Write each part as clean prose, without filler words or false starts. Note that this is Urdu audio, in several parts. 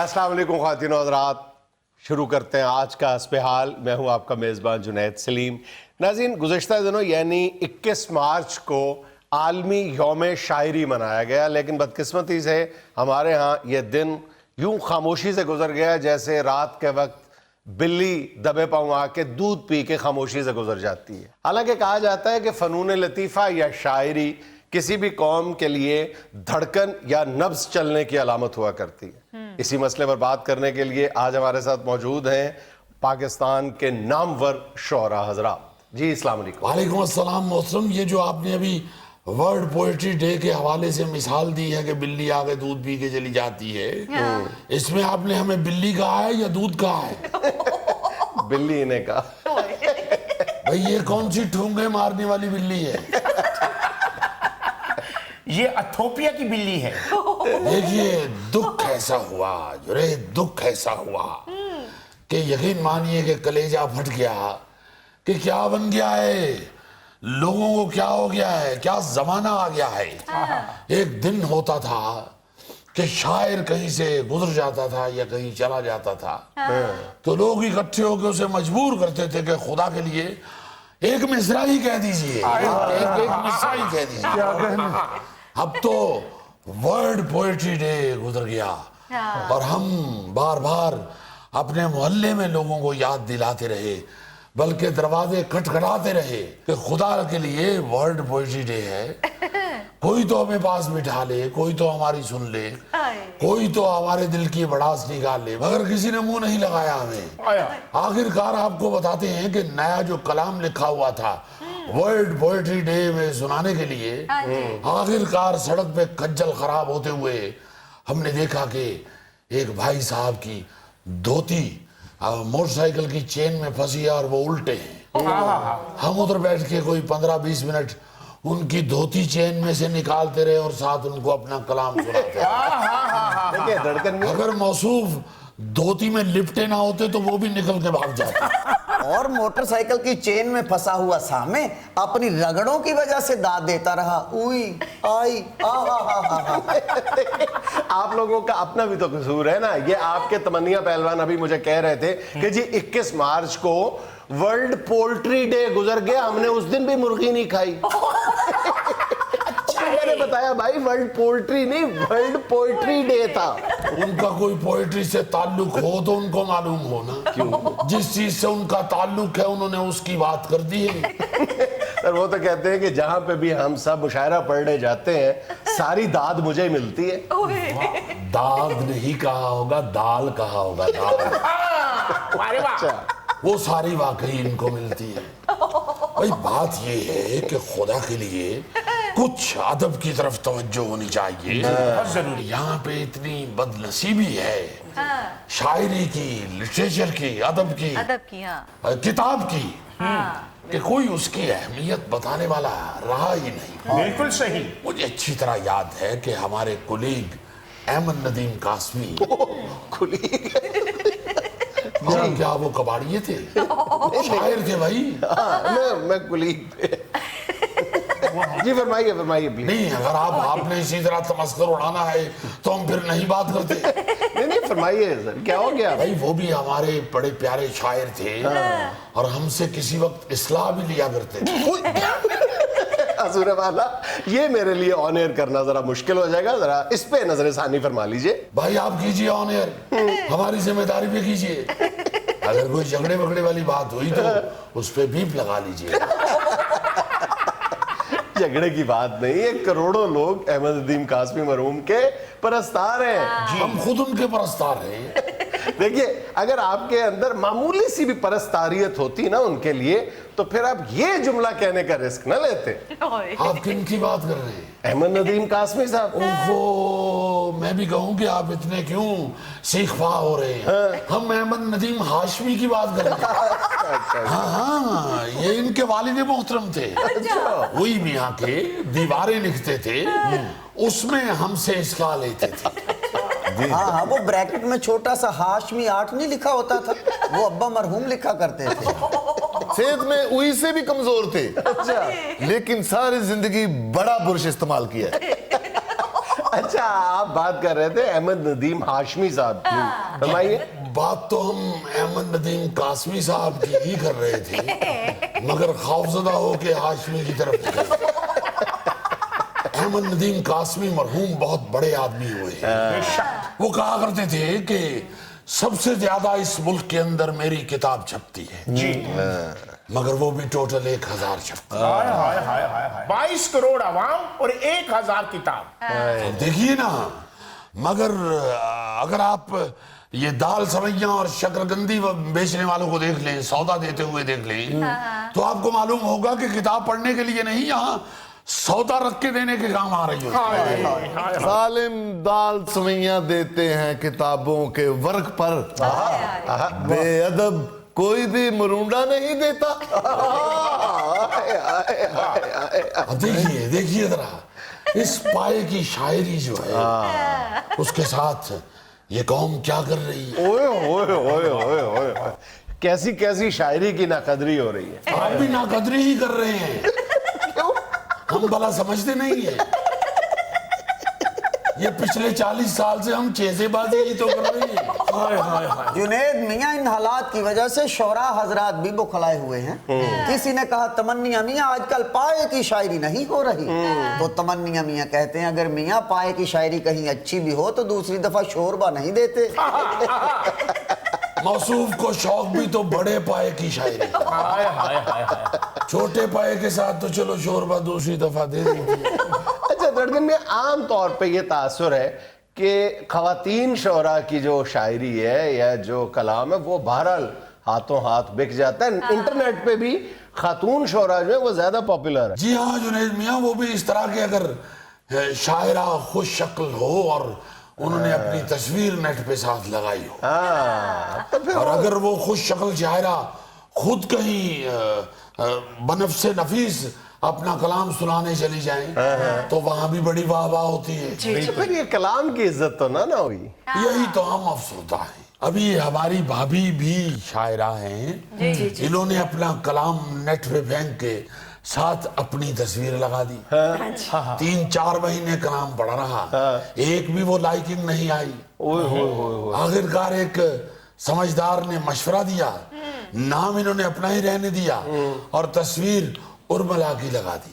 السلام علیکم خواتین و حضرات، شروع کرتے ہیں آج کا حسب حال۔ میں ہوں آپ کا میزبان جنید سلیم۔ ناظرین، گزشتہ دنوں یعنی 21 مارچ کو عالمی یوم شاعری منایا گیا، لیکن بدقسمتی سے ہمارے ہاں یہ دن یوں خاموشی سے گزر گیا جیسے رات کے وقت بلی دبے پاؤں آ کے دودھ پی کے خاموشی سے گزر جاتی ہے۔ حالانکہ کہا جاتا ہے کہ فنون لطیفہ یا شاعری کسی بھی قوم کے لیے دھڑکن یا نبض چلنے کی علامت ہوا کرتی ہے۔ اسی مسئلے پر بات کرنے کے لیے آج ہمارے ساتھ موجود ہیں پاکستان کے نامور شعراء حضرات۔ جی السلام علیکم۔ وعلیکم السلام محترم۔ یہ جو آپ نے ابھی ورلڈ پوئٹری ڈے کے حوالے سے مثال دی ہے کہ بلی آگے دودھ پی کے چلی جاتی ہے، اس میں آپ نے ہمیں بلی کہا ہے یا دودھ کہا ہے؟ بلی نے کہا۔ بھئی یہ کون سی ٹھونگے مارنے والی بلی ہے؟ یہ اتھوپیا کی بلی ہے۔ دیکھیے، دکھ ایسا ہوا دکھ ایسا ہوا کہ یقین مانیے کہ کلیجہ پھٹ گیا کہ کیا بن گیا ہے، لوگوں کو کیا ہو گیا ہے، کیا زمانہ آ گیا ہے۔ ایک دن ہوتا تھا کہ شاعر کہیں سے گزر جاتا تھا یا کہیں چلا جاتا تھا تو لوگ اکٹھے ہو کے اسے مجبور کرتے تھے کہ خدا کے لیے ایک مصرع ہی کہہ دیجئے، ایک مصرع ہی کہہ دیجئے۔ اب تو ورلڈ پوئٹری ڈے گزر گیا اور ہم بار بار اپنے محلے میں لوگوں کو یاد دلاتے رہے، بلکہ دروازے کھٹکھٹاتے رہے کہ خدا کے لیے ورلڈ پوئٹری ڈے ہے، کوئی تو ہمیں پاس بٹھا لے، کوئی تو ہماری سن لے، کوئی تو ہمارے دل کی بڑاس نکال لے، مگر کسی نے منہ نہیں لگایا ہمیں۔ آخر کار آپ کو بتاتے ہیں کہ نیا جو کلام لکھا ہوا تھا ورلڈ پوئٹری ڈے میں سنانے کے لیے، آخر کار سڑک پہ کھجل خراب ہوتے ہوئے ہم نے دیکھا کہ ایک بھائی صاحب کی دھوتی موٹر سائیکل کی چین میں پھنسی ہے اور وہ الٹے ہیں۔ ہم ادھر بیٹھ کے کوئی 15-20 منٹ ان کی دھوتی چین میں سے نکالتے رہے اور ساتھ ان کو اپنا کلام سناتے رہے۔ اگر موصوف دھوتی میں لپٹے نہ ہوتے تو وہ بھی نکل کے بھاگ جاتے۔ اور موٹر سائیکل کی چین میں پھنسا ہوا سامے اپنی رگڑوں کی وجہ سے داد دیتا رہا، اوئی آئی آپ لوگوں کا اپنا بھی تو قصور ہے نا۔ یہ آپ کے تمنیہ پہلوان ابھی مجھے کہہ رہے تھے کہ جی 21 مارچ کو ورلڈ پولٹری ڈے گزر گیا، ہم نے اس دن بھی مرغی نہیں کھائی۔ میں نے بتایا بھائی ورلڈ پولٹری نہیں، ورلڈ پوئٹری ڈے تھا۔ ان کا کوئی پوئٹری سے تعلق ہو تو ان کو معلوم ہو نا، جس چیز سے ان کا تعلق ہے انہوں نے اس کی بات کر دی ہے۔ سر وہ تو کہتے ہیں کہ جہاں پہ بھی ہم سب مشاعرہ پڑھنے جاتے ہیں ساری داد مجھے ہی ملتی ہے۔ داد نہیں کہا ہوگا، دال کہا ہوگا، دال۔ وہ ساری واقعی ان کو ملتی ہے۔ بھئی بات یہ ہے کہ خدا کے لیے کچھ ادب کی طرف توجہ ہونی چاہیے۔ یہاں پہ اتنی بد نصیبی ہے شاعری کی، لٹریچر کی، ادب کی، کتاب کی، کہ کوئی اس کی اہمیت بتانے والا رہا ہی نہیں۔ بالکل صحیح۔ مجھے اچھی طرح یاد ہے کہ ہمارے کولیگ احمد ندیم قاسمی، کیا وہ کباڑیے تھے؟ شاعر تھے بھائی۔ میں کلیگ پہ۔ جی فرمائیے فرمائیے پلیز۔ نہیں، اگر آپ نے اسی طرح تمسخر اڑانا ہے تو ہم پھر نہیں بات کرتے۔ نہیں فرمائیے سر، کیا ہو گیا؟ بھائی وہ بھی ہمارے بڑے پیارے شاعر تھے اور ہم سے کسی وقت اصلاح بھی لیا کرتے تھے۔ حضور والا، یہ میرے لیے آن ایئر کرنا ذرا مشکل ہو جائے گا، ذرا اس پہ نظر ثانی فرما لیجئے۔ بھائی آپ کیجئے آن ایئر، ہماری ذمہ داری پہ کیجئے۔ اگر کوئی جھگڑے وگڑے والی بات ہوئی تو اس پہ بیپ لگا لیجئے۔ جھگڑے کی بات نہیں ہے، کروڑوں لوگ احمد ندیم قاسمی مرحوم کے پرستار ہیں۔ ہم خود ان کے پرستار ہیں۔ دیکھیے، اگر آپ کے اندر معمولی سی بھی پرستاریت ہوتی نا ان کے لیے تو پھر آپ یہ جملہ کہنے کا رسک نہ لیتے۔ آپ کن کی بات کر رہے ہیں؟ احمد ندیم قاسمی صاحب۔ اوہو، میں بھی کہوں کہ آپ اتنے کیوں سیخ پا ہو رہے ہیں؟ ہم احمد ندیم ہاشمی کی بات کر رہے ہیں۔ ہاں، یہ ان کے والد محترم تھے، وہی میاں کے دیواریں لکھتے تھے، اس میں ہم سے اصلاح لیتے تھے۔ ہاں، وہ بریکٹ میں چھوٹا سا ہاشمی 8 نہیں لکھا ہوتا تھا، وہ ابا مرحوم لکھا کرتے تھے۔ صحت میں اوئی سے بھی کمزور تھے، لیکن ساری زندگی بڑا برش استعمال کیا ہے۔ اچھا آپ بات کر رہے تھے احمد ندیم ہاشمی صاحب کی، فرمائیے۔ بات تو ہم احمد ندیم قاسمی صاحب کی ہی کر رہے تھے، مگر خوفزدہ ہو کے ہاشمی کی طرف نکل۔ احمد ندیم قاسمی مرحوم بہت بڑے آدمی ہوئے ہیں، وہ کہا کرتے تھے کہ سب سے زیادہ اس ملک کے اندر میری کتاب چھپتی ہے جی مگر وہ بھی ٹوٹل 1000 چھپتی ہے۔ 22 کروڑ عوام اور 1000 کتاب۔ دیکھیے نا، مگر اگر آپ یہ دال سویاں اور شکرگندی بیچنے والوں کو دیکھ لیں، سودا دیتے ہوئے دیکھ لیں، تو آپ کو معلوم ہوگا کہ کتاب پڑھنے کے لیے نہیں، یہاں سودا رکھ کے دینے کے کام آ رہی ہو۔ ظالم دال سویاں دیتے ہیں کتابوں کے ورق پر، بے ادب کوئی بھی مرونڈا نہیں دیتا۔ اب دیکھیے ذرا اس پائے کی شاعری جو ہے اس کے ساتھ یہ قوم کیا کر رہی ہے۔ اوئے ہوئے ہوئے ہوئے ہوئے، کیسی کیسی شاعری کی ناقدری ہو رہی ہے۔ آپ بھی ناقدری ہی کر رہے ہیں، ہم بھلا سمجھتے نہیں ہیں۔ یہ پچھلے 40 سال سے ہم چیزے بازی ہی تو کر رہے ہیں۔ جنید میاں ان حالات کی وجہ سے شعراء حضرات بھی بوکھلائے ہوئے ہیں۔ کسی نے کہا تمنیاں میاں آج کل پائے کی شاعری نہیں ہو رہی، تو تمنیاں میاں کہتے ہیں اگر میاں پائے کی شاعری کہیں اچھی بھی ہو تو دوسری دفعہ شوربہ نہیں دیتے۔ موصوف کو شوق بھی تو بڑے پائے کی شاعری، چھوٹے پائے کے ساتھ تو چلو شوربہ دوسری دفعہ دے دیتی۔ اچھا دھڑکن میں عام طور پہ یہ تاثر ہے کہ خواتین شعراء کی جو شاعری ہے یا جو کلام ہے وہ بہرحال ہاتھوں ہاتھ بک جاتا ہے، انٹرنیٹ پہ بھی خاتون شعراء جو ہے وہ زیادہ پاپولر ہے۔ جی ہاں جنید میاں، وہ بھی اس طرح کے اگر شاعرہ خوش شکل ہو اور انہوں نے اپنی تصویر نیٹ پہ ساتھ لگائی ہو، اور اگر وہ خوش شکل شاعرہ خود کہیں بنفس نفیس اپنا کلام سنانے چلی جائیں تو وہاں بھی بڑی واہ واہ ہوتی ہے۔ پھر یہ کلام کی عزت تو نہ ہوئی۔ یہی تو ہم افسردہ ہیں۔ ابھی ہماری بھابھی بھی شاعرہ ہیں، انہوں نے اپنا کلام نیٹ پہ پھینک کے ساتھ اپنی تصویر لگا دی، 3-4 مہینے کلام پڑا رہا، ایک بھی وہ لائکنگ نہیں آئی۔ آخرکار ایک سمجھدار نے مشورہ دیا، نام انہوں نے اپنا ہی رہنے دیا اور تصویر ارملا کی لگا دی۔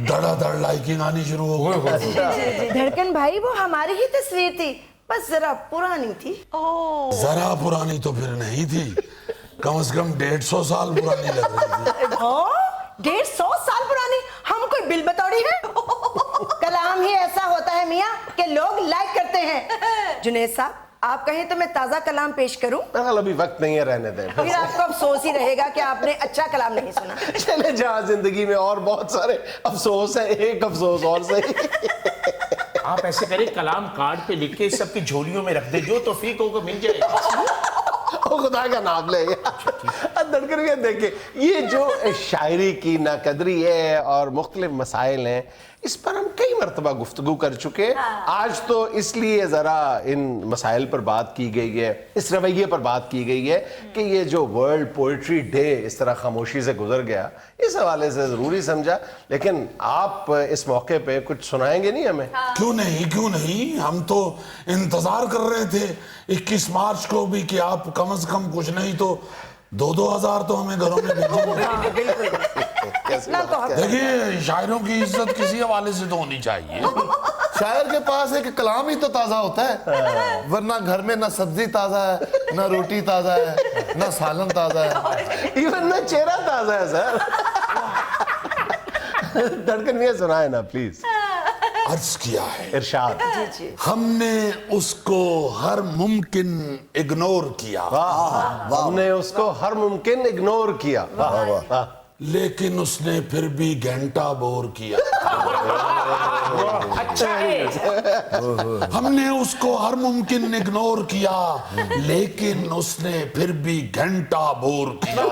دڑا دڑ لائکنگ آنی شروع ہو گئی۔ دھڑکن بھائی وہ ہماری ہی تصویر تھی، بس ذرا پرانی تھی۔ ذرا پرانی تو پھر نہیں تھی، کم از کم 150 سال پرانی لگ رہی تھی۔ 150 سال پرانی؟ ہم کوئی بل بتوڑی ہے؟ کلام ہی ایسا ہوتا ہے میاں کہ لوگ لائک کرتے ہیں۔ جنید صاحب آپ کہیں تو میں تازہ کلام پیش کروں؟ ابھی وقت نہیں ہے، رہنے دیں۔ پھر آپ کو افسوس ہی رہے گا کہ آپ نے اچھا کلام نہیں سنا۔ چلے جہاں زندگی میں اور بہت سارے افسوس ہیں، ایک افسوس اور صحیح۔ آپ ایسے کریں کلام کارڈ پہ لکھ کے سب کی جھولیوں میں رکھ دیں، جو توفیق ہوگا مل جائے گا۔ خدا کا نام لے گا۔ دھڑکن یہ دیکھیں، یہ جو شاعری کی ناقدری ہے اور مختلف مسائل ہیں، اس پر ہم کئی مرتبہ گفتگو کر چکے۔ آج تو اس لیے ذرا ان مسائل پر بات کی گئی ہے، اس رویے پر بات کی گئی ہے کہ یہ جو ورلڈ پوئٹری ڈے اس طرح خاموشی سے گزر گیا، اس حوالے سے ضروری سمجھا۔ لیکن آپ اس موقع پہ کچھ سنائیں گے نہیں ہمیں؟ کیوں نہیں، ہم تو انتظار کر رہے تھے 21 مارچ کو بھی کہ آپ کم از کم کچھ نہیں تو 2-2 ہزار تو ہمیں گھروں میں بھیجیں۔ دیکھیے شاعروں کی عزت کسی حوالے سے تو ہونی چاہیے۔ شاعر کے پاس ایک کلام ہی تو تازہ ہوتا ہے، ورنہ گھر میں نہ سبزی تازہ ہے، نہ روٹی تازہ ہے، نہ سالن تازہ ہے، ایون نہ چہرہ تازہ ہے سر۔ دھڑکن یہ سنائے نا پلیز۔ عرض کیا ہے ارشاد۔ ہم نے اس کو ہر ممکن اگنور کیا، ہم نے اس کو ہر ممکن اگنور کیا، لیکن اس نے پھر بھی گھنٹہ بور کیا۔ ہم نے اس کو ہر ممکن اگنور کیا، لیکن اس نے پھر بھی گھنٹہ بور کیا۔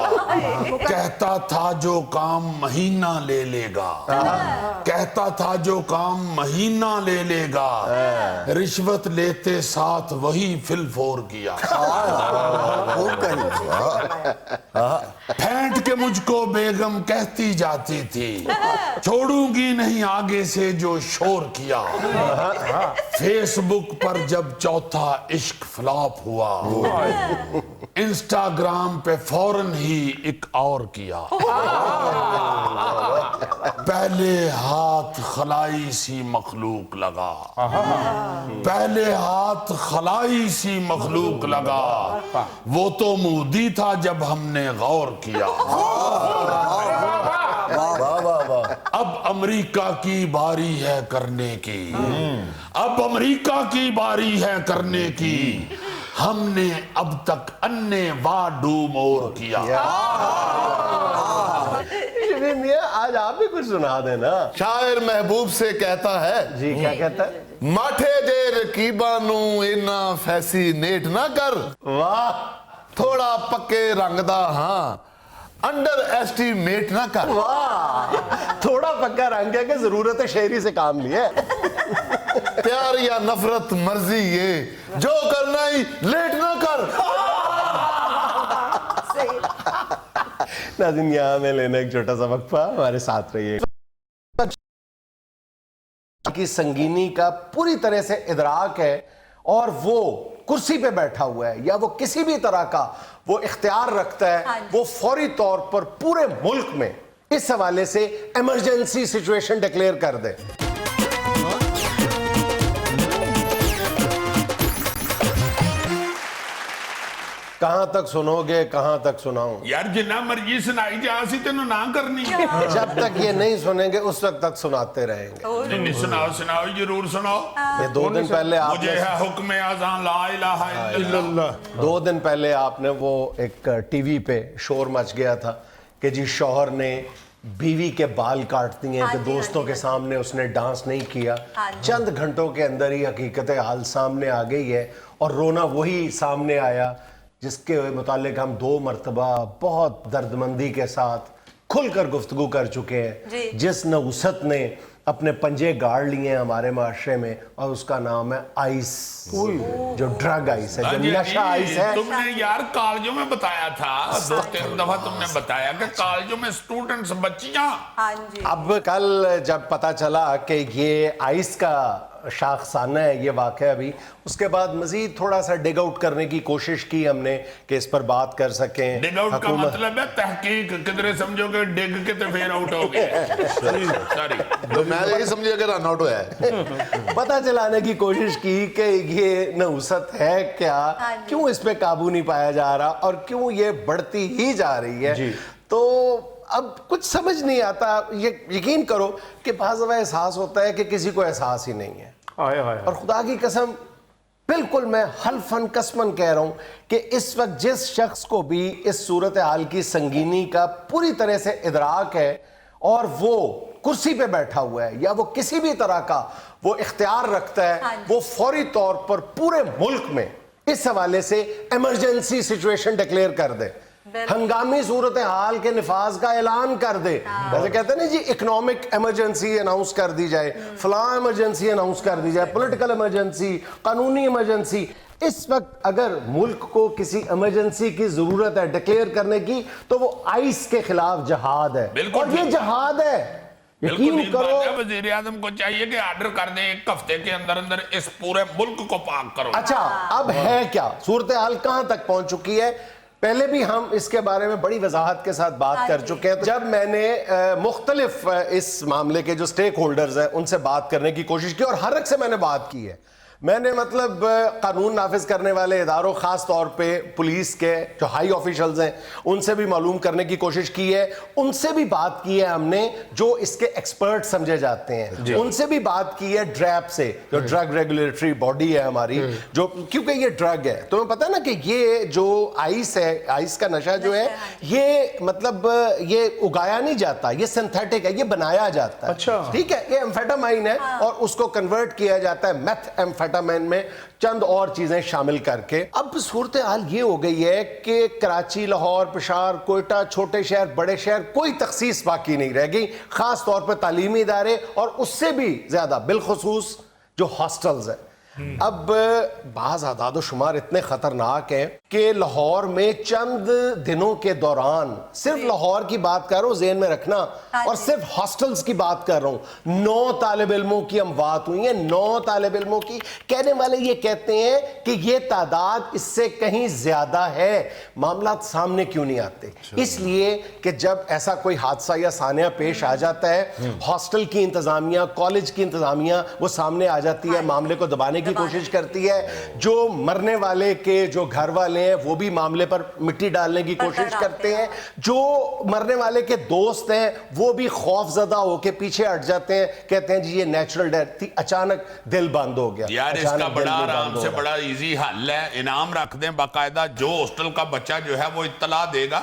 کہتا تھا جو کام مہینہ لے لے گا، کہتا تھا جو کام مہینہ لے لے گا، رشوت لیتے ساتھ وہی فل فور کیا۔ پھینٹ کہ مجھ کو بیگم کہتی جاتی تھی چھوڑوں گی نہیں آگے سے جو شور کیا. فیس بک پر جب چوتھا عشق فلاپ ہوا انسٹاگرام پہ فوراً ہی ایک اور کیا. پہلے ہاتھ خلائی سی مخلوق لگا, پہلے ہاتھ خلائی سی مخلوق لگا, وہ تو مودی تھا جب ہم نے غور کیا. اب امریکہ کی باری ہے کرنے کی, اب امریکہ کی باری ہے کرنے کی, ہم نے اب تک انے وا ڈو مور کیا. میاں آج آپ بھی کچھ سنا دیں نا. شاعر محبوب سے کہتا ہے, جی کیا کہتا ہے؟ ماٹھے دے رقیباں نو اینا فیسینیٹ نہ کر, واہ, تھوڑا پکے رنگ دا ہاں انڈر ایسٹیمیٹ نہ کر. واہ, تھوڑا پکا رنگ ہے کہ ضرورت شہری سے کام لیا ہے. پیار یا نفرت مرضی یہ جو کرنا ہی لیٹ نہ کر. ناظرین یہاں میں لینا ایک چھوٹا سا وقفہ, ہمارے ساتھ رہیے. کی سنگینی کا پوری طرح سے ادراک ہے اور وہ کرسی پہ بیٹھا ہوا ہے یا وہ کسی بھی طرح کا وہ اختیار رکھتا ہے, وہ فوری طور پر پورے ملک میں اس حوالے سے ایمرجنسی سچویشن ڈکلیئر کر دے. کہاں تک سنو گے, کہاں تک سناؤں؟ یار جنہ مرضی سنائی جا سی تینوں نہ کرنی. جب تک یہ نہیں سنیں گے اس وقت تک سناتے رہیں گے. نہیں سناؤ سناؤ ضرور سناؤ. یہ 2 دن پہلے آپ مجھے ہے حکم اذان لا الہ الا اللہ. 2 دن پہلے آپ نے وہ ایک ٹی وی پہ شور مچ گیا تھا کہ جی شوہر نے بیوی کے بال کاٹ دیے کہ دوستوں کے سامنے اس نے ڈانس نہیں کیا. چند گھنٹوں کے اندر ہی حقیقت حال سامنے آ گئی ہے اور رونا وہی سامنے آیا جس کے متعلق ہم 2 مرتبہ بہت دردمندی کے ساتھ کھل کر گفتگو کر چکے ہیں. جس نوست نے اپنے پنجے گاڑ لیے ہیں ہمارے معاشرے میں, اور اس کا نام ہے آئس, جو ڈرگ آئس ہے, جو نشہ آئس ہے. تم نے یار کالجوں میں بتایا تھا, 2-3 دفعہ تم نے بتایا کہ کالجوں میں سٹوڈنٹس بچیاں. اب کل جب پتا چلا کہ یہ آئس کا شاخسانہ ہے یہ واقعہ, بھی اس کے بعد مزید تھوڑا سا ڈگ آؤٹ کرنے کی کوشش کی ہم نے کہ اس پر بات کر سکیں. ڈگ آؤٹ کا مطلب ہے تحقیق, کدھر سمجھو کہ ڈگ کے تو پھر آؤٹ ہو گئے. سوری, میں یہی سمجھے کہ رن آؤٹ ہوا ہے. پتہ چلانے کی کوشش کی کہ یہ نوست ہے کیا, کیوں اس پہ قابو نہیں پایا جا رہا اور کیوں یہ بڑھتی ہی جا رہی ہے. تو اب کچھ سمجھ نہیں آتا. یقین کرو کہ بعض دفعہ احساس ہوتا ہے کہ کسی کو احساس ہی نہیں ہے. اور خدا کی قسم بالکل میں حلفاً قسماً کہہ رہا ہوں کہ اس وقت جس شخص کو بھی اس صورتحال کی سنگینی کا پوری طرح سے ادراک ہے اور وہ کرسی پہ بیٹھا ہوا ہے یا وہ کسی بھی طرح کا وہ اختیار رکھتا ہے, وہ فوری طور پر پورے ملک میں اس حوالے سے ایمرجنسی سچویشن ڈکلیئر کر دے, ہنگامی صورتحال کے نفاذ کا اعلان کر دے. جیسے کہتے ہیں نا جی اکنامک ایمرجنسی اناؤنس کر دی جائے, فلاں ایمرجنسی اناؤنس کر دی جائے, پولیٹیکل ایمرجنسی, قانونی ایمرجنسی. اس وقت اگر ملک کو کسی ایمرجنسی کی ضرورت ہے ڈکلیئر کرنے کی تو وہ آئس کے خلاف جہاد ہے, اور یہ جہاد ہے. یقین کرو وزیر اعظم کو چاہیے کہ آرڈر کر دیں 1 ہفتے کے اندر اندر اس پورے ملک کو پاک کرو. اچھا اب ہے کیا صورتحال, کہاں تک پہنچ چکی ہے؟ پہلے بھی ہم اس کے بارے میں بڑی وضاحت کے ساتھ بات کر چکے ہیں. جب میں نے مختلف اس معاملے کے جو سٹیک ہولڈرز ہیں ان سے بات کرنے کی کوشش کی, اور ہر ایک سے میں نے بات کی ہے, میں نے مطلب قانون نافذ کرنے والے اداروں, خاص طور پہ پولیس کے جو ہائی آفیشلز ہیں ان سے بھی معلوم کرنے کی کوشش کی ہے, ان سے بھی بات کی ہے ہم نے جو اس کے ایکسپرٹ سمجھے جاتے ہیں, ان سے بھی بات کی ہے ڈریپ سے, جو ڈرگ ریگولیٹری باڈی ہے ہماری, جو کیونکہ یہ ڈرگ ہے. تمہیں پتہ نا کہ یہ جو آئس ہے, آئس کا نشہ جو ہے, یہ مطلب یہ اگایا نہیں جاتا, یہ سنتھیٹک ہے, یہ بنایا جاتا ہے. ٹھیک ہے, یہ ایمفیٹامائن ہے اور اس کو کنورٹ کیا جاتا ہے میتھ ایمفیٹامائن میں چند اور چیزیں شامل کر کے. اب صورتحال یہ ہو گئی ہے کہ کراچی, لاہور, پشاور, کوئٹہ, چھوٹے شہر, بڑے شہر, کوئی تخصیص باقی نہیں رہ گئی, خاص طور پہ تعلیمی ادارے, اور اس سے بھی زیادہ بالخصوص جو ہاسٹلز ہیں. اب بعض اعداد و شمار اتنے خطرناک ہیں کہ لاہور میں چند دنوں کے دوران صرف لاہور کی بات کر رہا ہوں ذہن میں رکھنا اور صرف ہاسٹلز کی بات کر رہا ہوں 9 طالب علموں کی اموات ہوئی ہیں 9 طالب علموں کی کہنے والے یہ کہتے ہیں کہ یہ تعداد اس سے کہیں زیادہ ہے معاملات سامنے کیوں نہیں آتے اس لیے کہ جب ایسا کوئی حادثہ یا سانحہ پیش آ جاتا ہے ہاسٹل کی انتظامیہ کالج کی انتظامیہ وہ سامنے آ جاتی ہے معاملے کو دبانے کی کوشش کرتی ہے جو مرنے والے کے جو گھر والے ہیں وہ بھی معاملے پر مٹی ڈالنے کی کوشش کرتے ہیں جو مرنے والے کے دوست ہیں وہ بھی خوف زدہ ہو کے پیچھے ہٹ جاتے ہیں کہتے ہیں جی یہ نیچرل ڈیتھ تھی اچانک دل بند ہو گیا یار اس کا بڑا آرام سے بڑا ایزی حل ہے انعام رکھ دیں باقاعدہ جو ہاسٹل کا بچہ جو ہے وہ اطلاع دے گا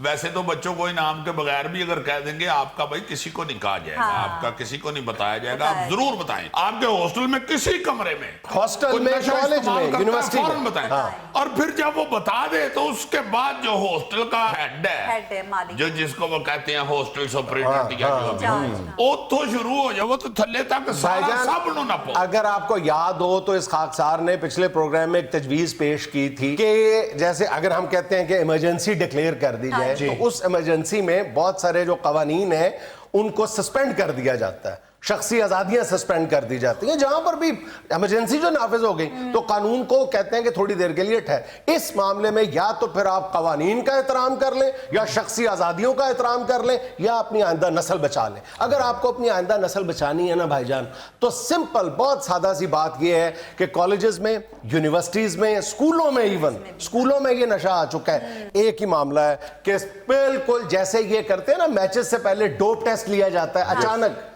ویسے تو بچوں کو انعام کے بغیر بھی اگر کہہ دیں گے آپ کا بھائی کسی کو نہیں کہا جائے گا آپ کا کسی کو نہیں بتایا جائے گا آپ ضرور بتائیں آپ کے ہاسٹل میں کسی کمرے میں ہاسٹل میں کالج میں یونیورسٹی فوراً بتائیں اور پھر جب وہ بتا دے تو اس کے بعد جو ہاسٹل کا ہیڈ ہے جو جس کو وہ کہتے ہیں ہاسٹل سپرنٹینڈنٹ یا جو وہ تو شروع ہو جائے وہ تو تھلے تک سارا سب انہوں نہ پہنچ اگر آپ کو یاد ہو تو اس خاکسار نے پچھلے پروگرام میں ایک تجویز پیش کی تھی کہ جیسے اگر ہم کہتے ہیں کہ ایمرجنسی ڈکلیئر کر دی جائے تو اس ایمرجنسی میں بہت سارے جو قوانین ہیں ان کو سسپینڈ کر دیا جاتا ہے شخصی آزادیاں سسپینڈ کر دی جاتی ہیں جہاں پر بھی ایمرجنسی جو نافذ ہو گئی تو قانون کو کہتے ہیں کہ تھوڑی دیر کے لیے ٹھہر اس معاملے میں یا تو پھر آپ قوانین کا احترام کر لیں یا شخصی آزادیوں کا احترام کر لیں یا اپنی آئندہ نسل بچا لیں اگر آپ کو اپنی آئندہ نسل بچانی ہے نا بھائی جان تو سمپل بہت سادہ سی بات یہ ہے کہ کالجز میں یونیورسٹیز میں اسکولوں میں ایون اسکولوں میں یہ نشہ آ چکا ہے ایک ہی معاملہ ہے کہ بالکل جیسے یہ کرتے ہیں نا میچز سے پہلے ڈوپ ٹیسٹ لیا جاتا ہے اچانک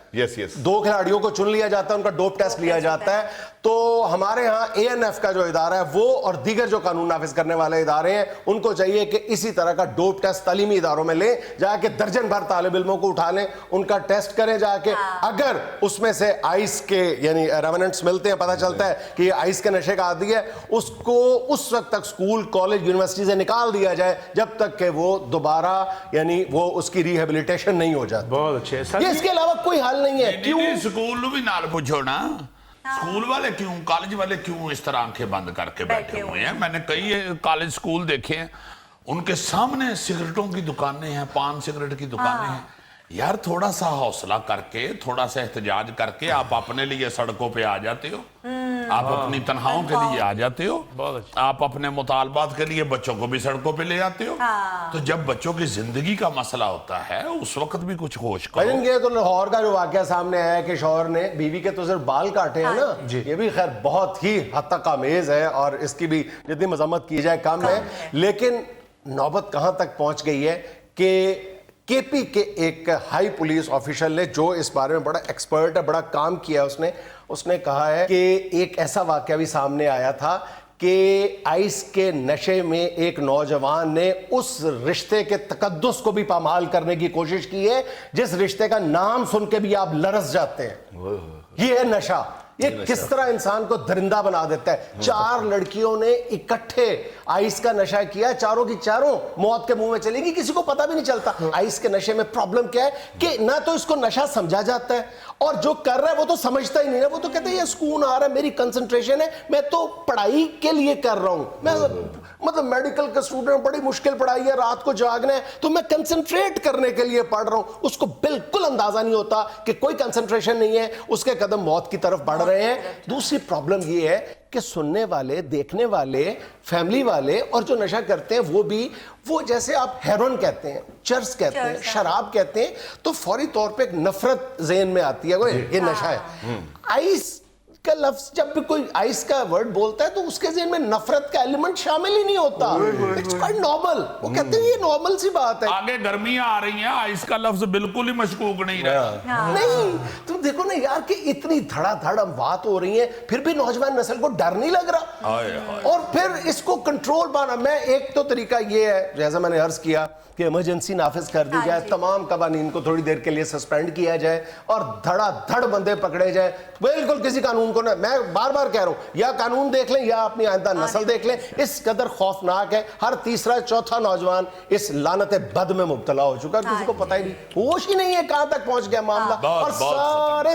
دو کھلاڑیوں کو چن لیا جاتا ہے ان کا ڈوپ ٹیسٹ لیا جاتا ہے تو ہمارے ہاں اے این ایف کا جو ادارہ ہے وہ اور دیگر جو قانون نافذ کرنے والے ادارے ہیں ان کو چاہیے کہ اسی طرح کا ڈوپ ٹیسٹ تعلیمی اداروں میں لیں جا کے درجن بھر طالب علموں کو اٹھا لیں ان کا ٹیسٹ کریں جا کے اگر اس میں سے آئس کے یعنی ریمننٹس ملتے ہیں پتہ چلتا ہے کہ یہ آئس کے نشے کا عادی ہے اس کو اس وقت تک اسکول کالج یونیورسٹی سے نکال دیا جائے جب تک کہ وہ دوبارہ یعنی وہ اس کی ریہیبلیٹیشن نہیں ہو جاتی بہت اچھے یہ اس کے علاوہ کوئی حل نہیں ہے کیوں سکول بھی نال پوچھو نا سکول والے کیوں کالج والے کیوں اس طرح آنکھیں بند کر کے بیٹھے ہوئے ہیں میں نے کئی کالج سکول دیکھے ہیں ان کے سامنے سگریٹوں کی دکانیں ہیں پان سگریٹ کی دکانیں ہیں یار تھوڑا سا حوصلہ کر کے تھوڑا سا احتجاج کر کے آپ اپنے لیے سڑکوں پہ آ جاتے ہو آپ اپنی تنہاؤں کے لیے آ جاتے ہو آپ اپنے مطالبات کے لیے بچوں کو بھی سڑکوں پہ لے آتے ہو تو جب بچوں کی زندگی کا مسئلہ ہوتا ہے اس وقت بھی کچھ ہوش کرو یہ تو لاہور کا جو واقعہ سامنے آیا ہے کہ شوہر نے بیوی کے تو صرف بال کاٹے ہیں نا یہ بھی خیر بہت ہی حد تک آمیز ہے اور اس کی بھی جتنی مذمت کی جائے کم ہے لیکن نوبت کہاں تک پہنچ گئی ہے کہ کے پی کے ایک ہائی پولیس آفیشل نے جو اس بارے میں بڑا ایکسپرٹ ہے بڑا کام کیا اس نے کہا ہے کہ ایک ایسا واقعہ بھی سامنے آیا تھا کہ آئس کے نشے میں ایک نوجوان نے اس رشتے کے تقدس کو بھی پامال کرنے کی کوشش کی ہے جس رشتے کا نام سن کے بھی آپ لرز جاتے ہیں یہ ہے نشہ یہ کس طرح انسان کو درندہ بنا دیتا ہے 4 لڑکیوں نے اکٹھے آئس کا نشہ کیا چاروں کی چاروں موت کے منہ میں چلے گی کسی کو پتہ بھی نہیں چلتا آئس کے نشے میں پرابلم کیا ہے کہ نہ تو اس کو نشہ سمجھا جاتا ہے اور جو کر رہا ہے وہ تو سمجھتا ہی نہیں ہے وہ تو کہتے ہیں یہ سکون آ رہا ہے میری کنسنٹریشن ہے میں تو پڑھائی کے لیے کر رہا ہوں میں مطلب میڈیکل کا اسٹوڈنٹ بڑی مشکل پڑھائی ہے رات کو جاگنا ہے تو میں کنسنٹریٹ کرنے کے لیے پڑھ رہا ہوں اس کو بالکل اندازہ نہیں ہوتا کہ کوئی کنسنٹریشن نہیں ہے اس کے قدم موت کی طرف بڑھ رہے ہیں دوسری پرابلم یہ ہے کہ سننے والے دیکھنے والے فیملی والے اور جو نشہ کرتے ہیں وہ جیسے آپ ہیروئن کہتے ہیں چرس کہتے ہیں شراب کہتے ہیں تو فوری طور پہ ایک نفرت ذہن میں آتی ہے یہ نشہ ہے آئس کا لفظ جب بھی کوئی آئس کا ورڈ بولتا ہے تو اس کے ذہن میں نفرت کا ایلیمنٹ شامل ہی نہیں ہوتا اٹس کوائٹ نارمل وہ کہتے ہیں یہ نارمل سی بات ہے آگے گرمیاں آ رہی ہیں آئس کا لفظ بالکل ہی مشکوک نہیں رہا نہیں تم دیکھو نا یار کہ اتنی دھڑا دھڑ اموات ہو رہی ہیں پھر بھی نوجوان نسل کو ڈر نہیں لگ رہا اور پھر اس کو کنٹرول پانا میں ایک تو طریقہ یہ ہے جیسا میں نے عرض کیا کہ ایمرجنسی نافذ کر دی جائے تمام قوانین کو تھوڑی دیر کے لیے سسپینڈ کیا جائے اور دھڑا دھڑ بندے پکڑے جائے بالکل کسی قانون کو نہ میں بار بار کہہ رہا ہوں یا قانون دیکھ لیں یا اپنی آئندہ نسل دیکھ لیں اس قدر خوفناک ہے ہر تیسرا چوتھا نوجوان اس لعنت بد میں مبتلا ہو چکا کسی کو پتہ ہی نہیں ہوش ہی نہیں ہے کہاں تک پہنچ گیا معاملہ اور سارے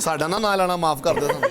ਸਾਡਾ ਨਾ ਨਾਂ ਲੈਣਾ ਮਾਫ ਕਰ ਦੇ ਸਾਨੂੰ।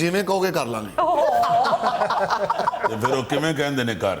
ਜਿਵੇਂ ਕਹੋਗੇ ਕਰ ਲਾਂਗੇ। ਤੇ ਫਿਰ ਉਹ ਕਿਵੇਂ ਕਹਿੰਦੇ ਨੇ ਕਰ?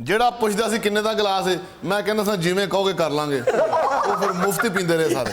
ਜਿਹੜਾ ਪੁੱਛਦਾ ਸੀ ਕਿੰਨੇ ਦਾ ਗਲਾਸ ਹੈ, ਮੈਂ ਕਹਿੰਦਾ ਸੀ ਜਿਵੇਂ ਕਹੋਗੇ ਕਰ ਲਾਂਗੇ। ਉਹ ਫਿਰ ਮੁਫਤ ਹੀ ਪੀਂਦੇ ਰਹੇ ਸਾਰੇ।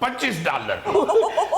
$25।